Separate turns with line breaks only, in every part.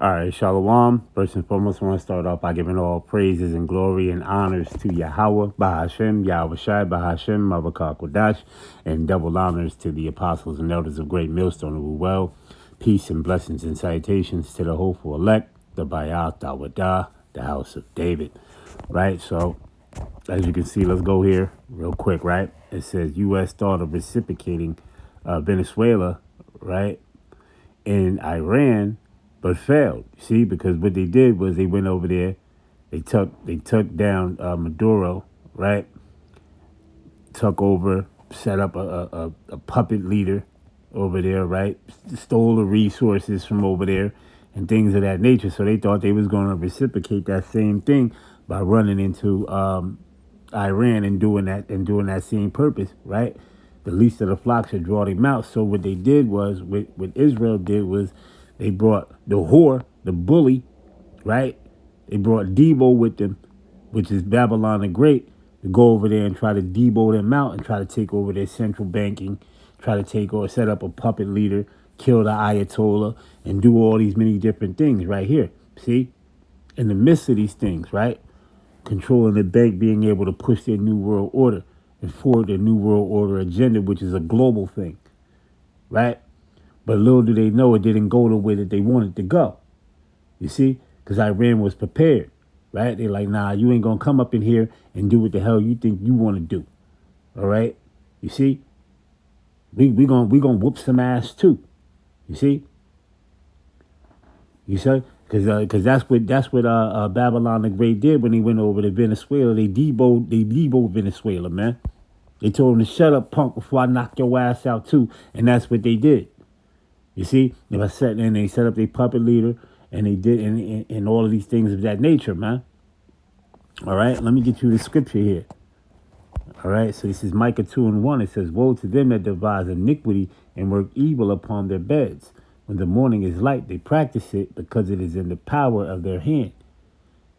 All right, Shalom. First and foremost, I want to start off by giving all praises and glory and honors to Yahweh, Bahashem, Yahweh Shai, Bahashem, Mavakar Kodash, and double honors to the apostles and elders of Great Millstone who well. Peace and blessings and salutations to the hopeful elect, the Bayat Dawadah, the house of David. Right, so as you can see, let's go here real quick, right? It says U.S. thought of reciprocating Venezuela, right, and Iran, but failed. See, because what they did was they went over there, they took down Maduro, right? Took over, set up a puppet leader over there, right? Stole the resources from over there and things of that nature. So they thought they was going to reciprocate that same thing by running into Iran and doing that same purpose, right? The least of the flock should draw them out. So what they did was, what Israel did was, they brought the whore, the bully, right? They brought Debo with them, which is Babylon the Great, to go over there and try to Debo them out and try to take over their central banking, try to take or set up a puppet leader, kill the Ayatollah, and do all these many different things right here. See? In the midst of these things, right? Controlling the bank, being able to push their New World Order and forward their New World Order agenda, which is a global thing, right? But little do they know it didn't go the way that they wanted to go. You see? Because Iran was prepared, right? They're like, nah, you ain't going to come up in here and do what the hell you think you want to do. All right? You see? We gonna whoop some ass too. You see? You see? Because that's what Babylon the Great did when he went over to Venezuela. They deboed Venezuela, man. They told him to shut up, punk, before I knock your ass out too. And that's what they did. You see, they set up their puppet leader, and they did, and all of these things of that nature, man. All right, let me get you the scripture here. All right, so this is Micah 2:1. It says, "Woe to them that devise iniquity and work evil upon their beds. When the morning is light, they practice it, because it is in the power of their hand."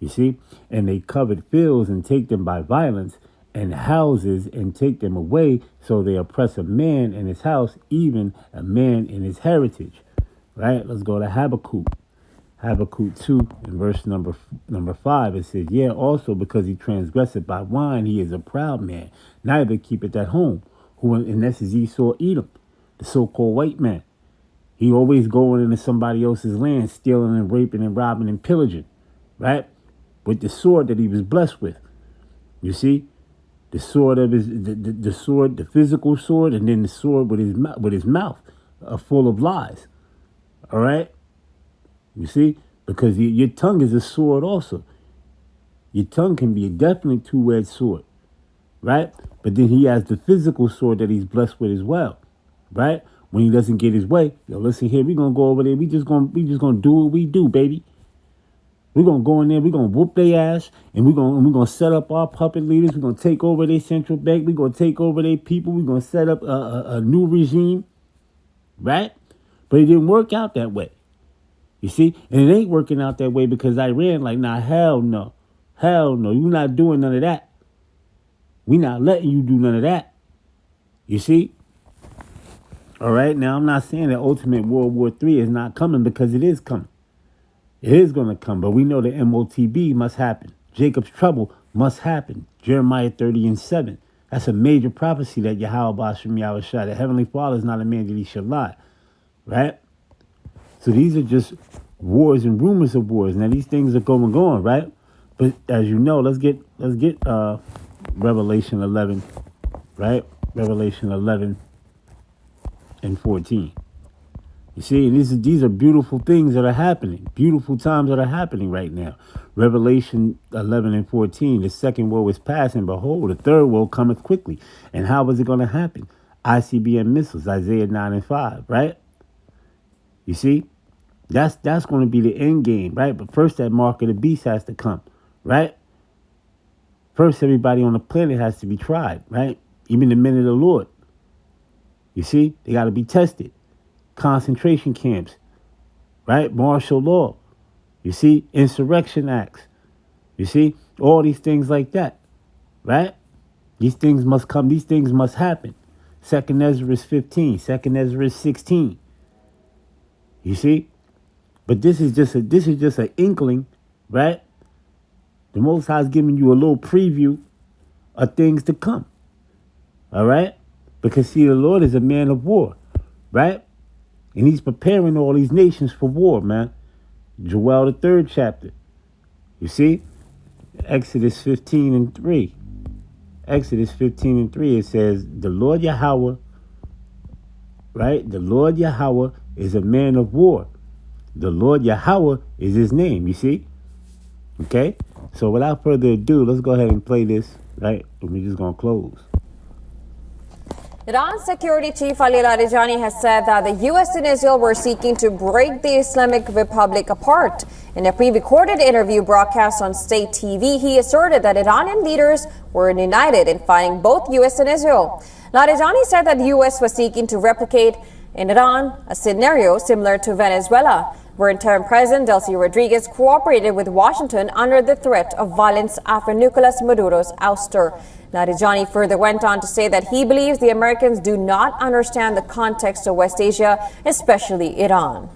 You see, and they covet fields and take them by violence, and houses and take them away. So they oppress a man in his house, even a man in his heritage. Right? Let's go to Habakkuk. Habakkuk 2 in verse number 5. It says, "Yeah, also because he transgresseth by wine, he is a proud man, neither keepeth at home." Who in essence Esau Edom, the so-called white man. He always going into somebody else's land, stealing and raping and robbing and pillaging, right? With the sword that he was blessed with. You see? The sword of the sword, the physical sword, and then the sword with his mouth full of lies. All right, you see, because your tongue is a sword also. Your tongue can be a definite two-edged sword, right? But then he has the physical sword that he's blessed with as well, right? When he doesn't get his way, yo, listen here, we gonna go over there. We just gonna do what we do, baby. We're going to go in there, we're going to whoop their ass, and we're going to set up our puppet leaders. We're going to take over their central bank. We're going to take over their people. We're going to set up a new regime, right? But it didn't work out that way, you see? And it ain't working out that way because Iran like, nah, hell no. Hell no, you're not doing none of that. We're not letting you do none of that, you see? All right, now I'm not saying that ultimate World War III is not coming, because it is coming. It is going to come, but we know the MOTB must happen. Jacob's trouble must happen. Jeremiah 30:7. That's a major prophecy that Yahweh Bashem Yahweh Shai, the Heavenly Father, is not a man that he should lie. Right? So these are just wars and rumors of wars. Now these things are going on, right? But as you know, let's get Revelation 11, right? Revelation 11 and 14. You see, and these are beautiful things that are happening. Beautiful times that are happening right now. Revelation 11 and 14. The second woe is past, and behold, the third woe cometh quickly. And how is it going to happen? ICBM missiles, Isaiah 9 and 5, right? You see, that's going to be the end game, right? But first, that mark of the beast has to come, right? First, everybody on the planet has to be tried, right? Even the men of the Lord. You see, they got to be tested. Concentration camps, right? Martial law. You see, insurrection acts. You see, all these things like that, right? These things must come. These things must happen. 2nd Ezra 15, 2nd Ezra 16. You see? But this is just an inkling, right? The Most High is giving you a little preview of things to come. All right? Because see, the Lord is a man of war, right? And he's preparing all these nations for war, man. Joel, the 3rd chapter. You see? Exodus 15 and 3. Exodus 15 and 3, it says, the Lord Yahweh, right? The Lord Yahweh is a man of war. The Lord Yahweh is his name, you see? Okay? So without further ado, let's go ahead and play this, right? We're just going to close.
Iran's security chief Ali Larijani has said that the U.S. and Israel were seeking to break the Islamic Republic apart. In a pre-recorded interview broadcast on state TV, he asserted that Iranian leaders were united in fighting both U.S. and Israel. Larijani said that the U.S. was seeking to replicate in Iran a scenario similar to Venezuela, where interim President Delcy Rodriguez cooperated with Washington under the threat of violence after Nicolas Maduro's ouster. Larijani further went on to say that he believes the Americans do not understand the context of West Asia, especially Iran.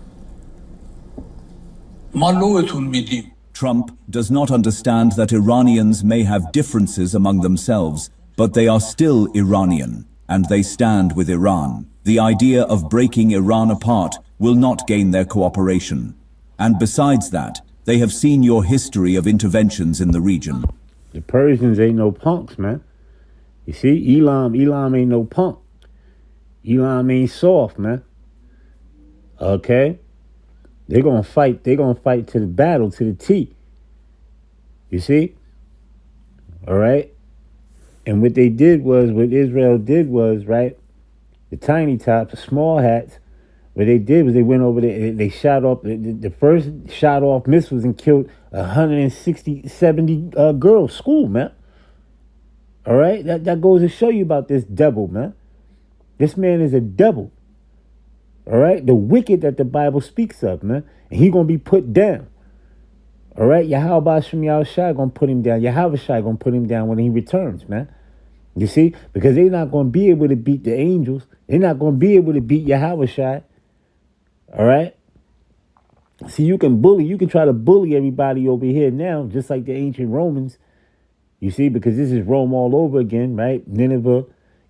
Trump does not understand that Iranians may have differences among themselves, but they are still Iranian, and they stand with Iran. The idea of breaking Iran apart will not gain their cooperation. And besides that, they have seen your history of interventions in the region.
The Persians ain't no punks, man. You see, Elam ain't no punk. Elam ain't soft, man. Okay? They're going to fight. They're going to fight to the battle, to the T. You see? All right? And what Israel did was, right, the tiny tops, the small hats, what they did was they went over there, they shot off, the first shot off missiles and killed 70 girls, school, man. All right? That goes to show you about this devil, man. This man is a devil. All right? The wicked that the Bible speaks of, man. And he going to be put down. All right? Yahweh Shem Yahushua going to put him down. Yahweh Shai going to put him down when he returns, man. You see? Because they're not going to be able to beat the angels. They're not going to be able to beat Yahweh Shai. All right? See, you can try to bully everybody over here now, just like the ancient Romans. You see, because this is Rome all over again, right? Nineveh,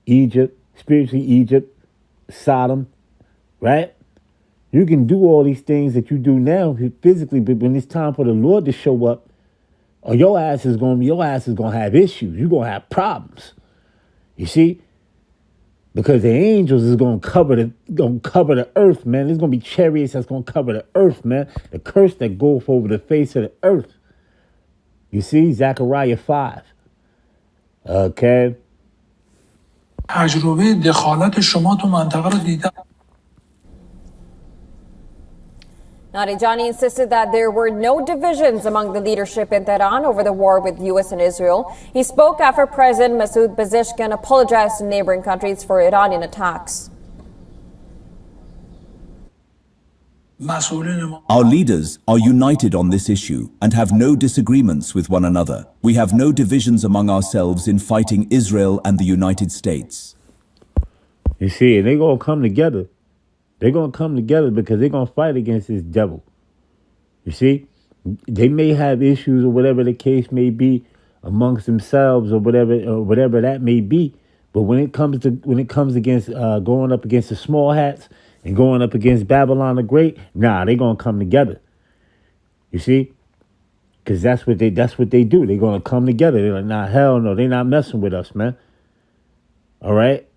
Egypt, spiritually Egypt, Sodom, right? You can do all these things that you do now physically, but when it's time for the Lord to show up, your ass is gonna have issues. You're gonna have problems. You see? Because the angels is gonna cover the earth, man. There's gonna be chariots that's gonna cover the earth, man. The curse that goes over the face of the earth. You see, Zechariah 5. Okay.
تجربه دخالت شما تو منطقه رو دیدم.
Larijani insisted that there were no divisions among the leadership in Tehran over the war with U.S. and Israel. He spoke after President Masoud Pezeshkian apologized to neighboring countries for Iranian attacks.
Our leaders are united on this issue and have no disagreements with one another. We have no divisions among ourselves in fighting Israel and the United States.
You see, they're going to come together. They're going to come together because they're going to fight against this devil. You see? They may have issues or whatever the case may be amongst themselves or whatever that may be. But when it comes against going up against the small hats and going up against Babylon the Great, they're going to come together. You see? Because that's what they do. They're going to come together. They're like, hell no, they're not messing with us, man. All right?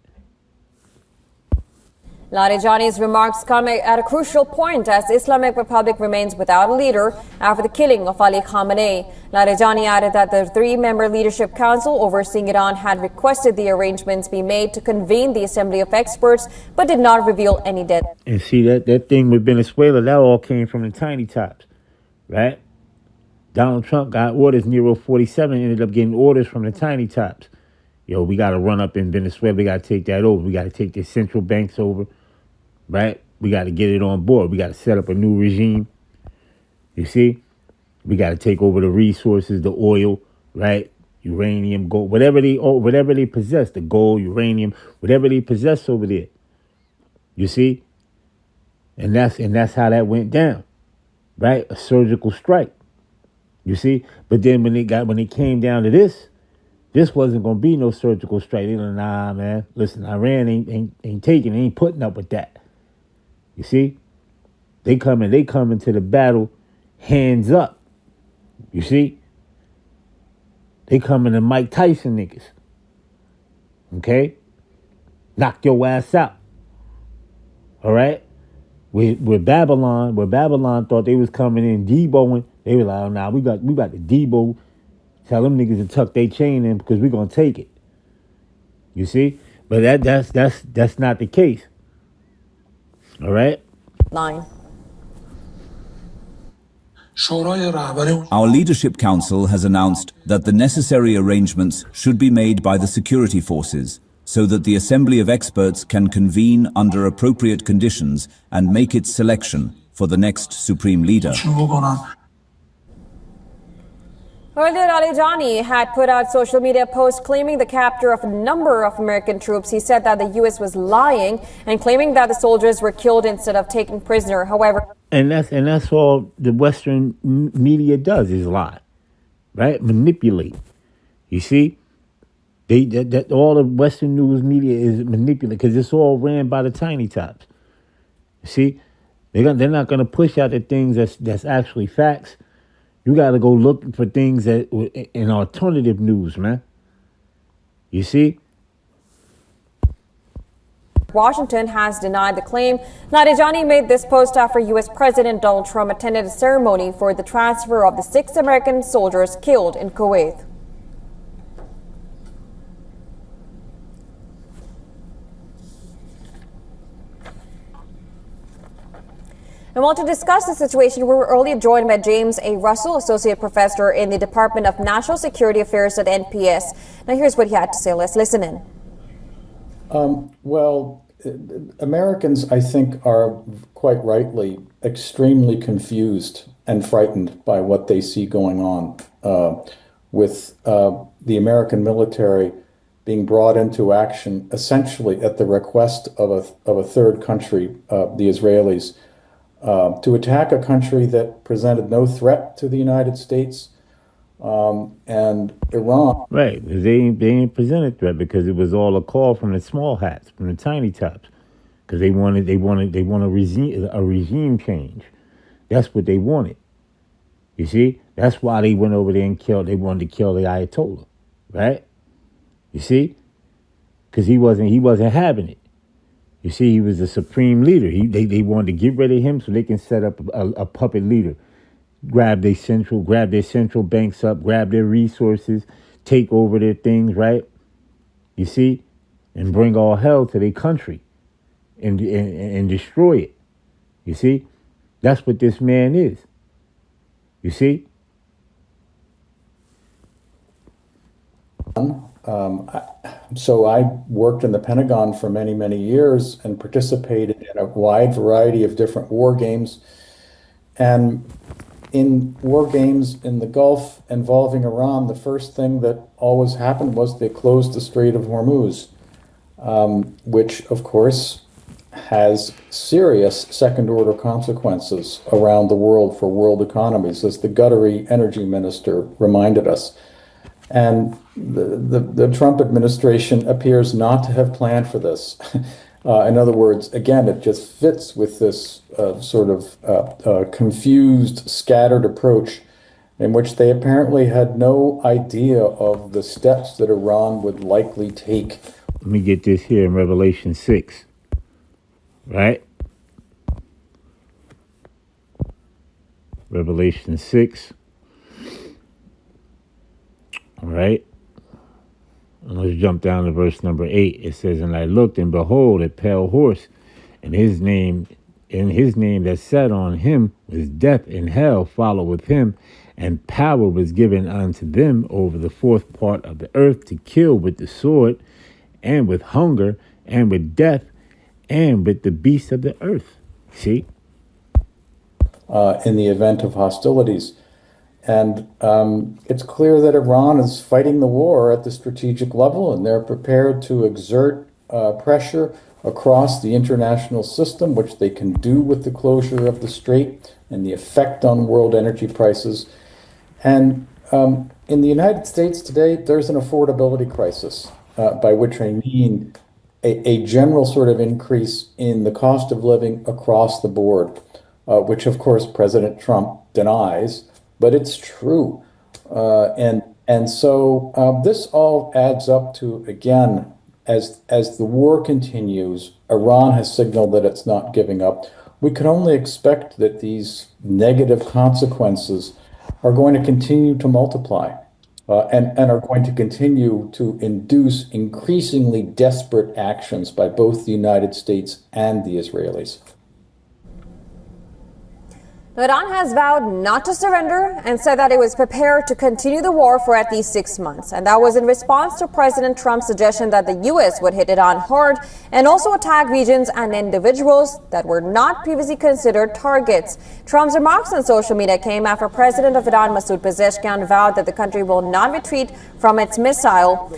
Larijani's remarks come at a crucial point as Islamic Republic remains without a leader after the killing of Ali Khamenei. Larijani added that the three-member leadership council overseeing Iran had requested the arrangements be made to convene the assembly of experts, but did not reveal any date.
And see, that thing with Venezuela, that all came from the tiny tops, right? Donald Trump got orders. Nero 47 ended up getting orders from the tiny tops. Yo, we got to run up in Venezuela. We got to take that over. We got to take the central banks over. Right? We got to get it on board. We got to set up a new regime. You see? We got to take over the resources, the oil, right? Uranium, gold, whatever they possess, the gold, uranium, whatever they possess over there. You see? And that's how that went down. right? A surgical strike. You see? But then when it came down to this wasn't gonna be no surgical strike. They like, nah, man. Listen, Iran ain't putting up with that. You see? They coming to the battle hands up. You see? They coming to Mike Tyson niggas. Okay? Knock your ass out. All right? With Babylon thought they was coming in deboing, they were like, oh, nah, we got to debo. Tell them niggas to tuck their chain in because we're gonna take it. You see? But that's not the case. All right?
9.
شورای رهبری
Our Leadership Council has announced that the necessary arrangements should be made by the security forces so that the Assembly of Experts can convene under appropriate conditions and make its selection for the next Supreme Leader.
شروع بکنن.
Earlier, Larijani had put out social media posts claiming the capture of a number of American troops. He said that the U.S. was lying and claiming that the soldiers were killed instead of taken prisoner. However,
And that's all the Western media does is lie, right? Manipulate. You see, that all the Western news media is manipulate because it's all ran by the tiny tops. You see, they're not gonna push out the things that's actually facts. You got to go look for things that in alternative news, man. You see?
Washington has denied the claim. Larijani made this post after U.S. President Donald Trump attended a ceremony for the transfer of the 6 American soldiers killed in Kuwait. And well, to discuss the situation, we were earlier joined by James A. Russell, Associate Professor in the Department of National Security Affairs at NPS. Now, here's what he had to say. Let's listen in.
Well, Americans, I think, are quite rightly extremely confused and frightened by what they see going on with the American military being brought into action essentially at the request of a third country, the Israelis, to attack a country that presented no threat to the United States and Iran.
Right. They ain't presented threat because it was all a call from the small hats, from the tiny tops, because they want a regime change. That's what they wanted. You see, that's why they went over there and killed. They wanted to kill the Ayatollah, right? You see, because he wasn't having it. You see, he was the supreme leader. They wanted to get rid of him so they can set up a puppet leader. Grab their central banks up, grab their resources, take over their things, right? You see? And bring all hell to their country and destroy it. You see? That's what this man is. You see?
So I worked in the Pentagon for many, many years and participated in a wide variety of different war games. And in war games in the Gulf involving Iran, the first thing that always happened was they closed the Strait of Hormuz, which, of course, has serious second-order consequences around the world for world economies, as the Qatari energy minister reminded us. And the Trump administration appears not to have planned for this. In other words, again, it just fits with this sort of confused, scattered approach in which they apparently had no idea of the steps that Iran would likely take.
Let me get this here in Revelation 6. Right? Revelation 6. All right. And let's jump down to verse number 8. It says, and I looked, and behold, a pale horse, and his name that sat on him was death, and hell followed with him, and power was given unto them over the fourth part of the earth to kill with the sword, and with hunger, and with death, and with the beasts of the earth. See?
In the event of hostilities. And it's clear that Iran is fighting the war at the strategic level, and they're prepared to exert pressure across the international system, which they can do with the closure of the strait and the effect on world energy prices. And in the United States today, there's an affordability crisis, by which I mean a general sort of increase in the cost of living across the board, which of course President Trump denies, but it's true. And so this all adds up to, again, as the war continues, Iran has signaled that it's not giving up. We can only expect that these negative consequences are going to continue to multiply, and are going to continue to induce increasingly desperate actions by both the United States and the Israelis.
Iran has vowed not to surrender and said that it was prepared to continue the war for at least 6 months. And that was in response to President Trump's suggestion that the U.S. would hit Iran hard and also attack regions and individuals that were not previously considered targets. Trump's remarks on social media came after President of Iran, Masoud Pezeshkian, vowed that the country will not retreat from its missile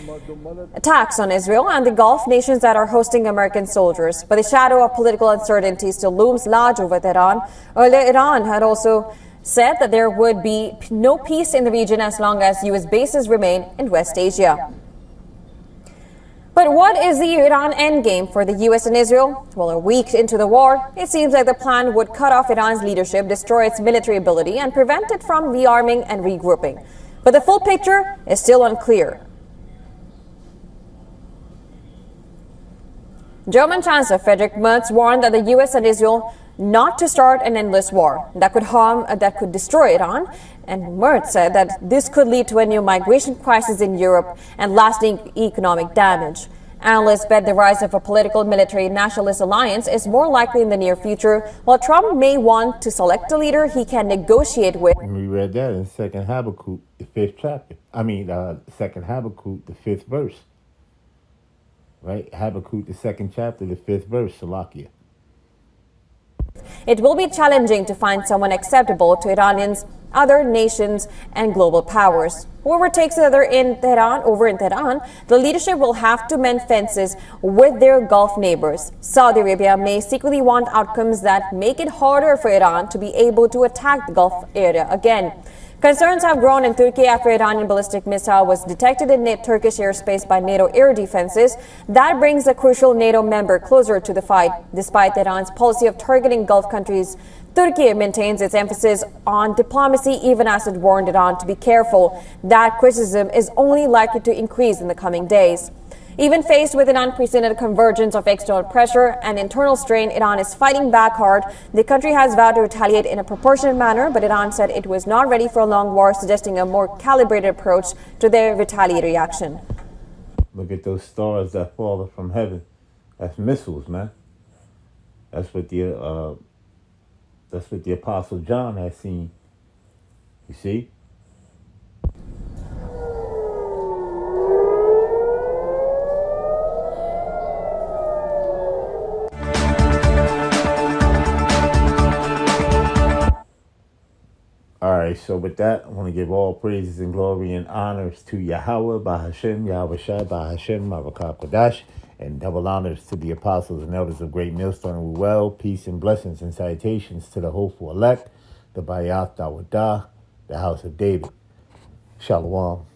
attacks on Israel and the Gulf nations that are hosting American soldiers. But the shadow of political uncertainty still looms large over Tehran. Earlier, Iran had also said that there would be no peace in the region as long as U.S. bases remain in West Asia. But what is the Iran endgame for the U.S. and Israel? Well, a week into the war, it seems like the plan would cut off Iran's leadership, destroy its military ability, and prevent it from rearming and regrouping. But the full picture is still unclear. German Chancellor Friedrich Merz warned that the U.S. and Israel not to start an endless war that could destroy Iran. And Merz said that this could lead to a new migration crisis in Europe and lasting economic damage. Analysts bet the rise of a political military nationalist alliance is more likely in the near future, while Trump may want to select a leader he can negotiate with.
We read that in 2nd Habakkuk, the 5th chapter. 2nd Habakkuk, the 5th verse. Right? Habakkuk, the 2nd chapter, the 5th verse, Salakia.
It will be challenging to find someone acceptable to Iranians, other nations, and global powers. Whoever takes it over in Tehran, the leadership will have to mend fences with their Gulf neighbors. Saudi Arabia may secretly want outcomes that make it harder for Iran to be able to attack the Gulf area again. Concerns have grown in Turkey after Iranian ballistic missile was detected in Turkish airspace by NATO air defenses. That brings a crucial NATO member closer to the fight. Despite Iran's policy of targeting Gulf countries, Turkey maintains its emphasis on diplomacy, even as it warned Iran to be careful. That criticism is only likely to increase in the coming days. Even faced with an unprecedented convergence of external pressure and internal strain, Iran is fighting back hard. The country has vowed to retaliate in a proportionate manner, but Iran said it was not ready for a long war, suggesting a more calibrated approach to their retaliatory action.
Look at those stars that fall from heaven. That's missiles, man. That's what the Apostle John has seen. You see? All right, so with that, I want to give all praises and glory and honors to Yahweh, Bahashem, Yahweh Shai, Bahashem, Marakah Kodash, and double honors to the apostles and elders of Great Millstone and Well, peace and blessings and salutations to the hopeful elect, the Bayath Dawadah, the house of David. Shalom.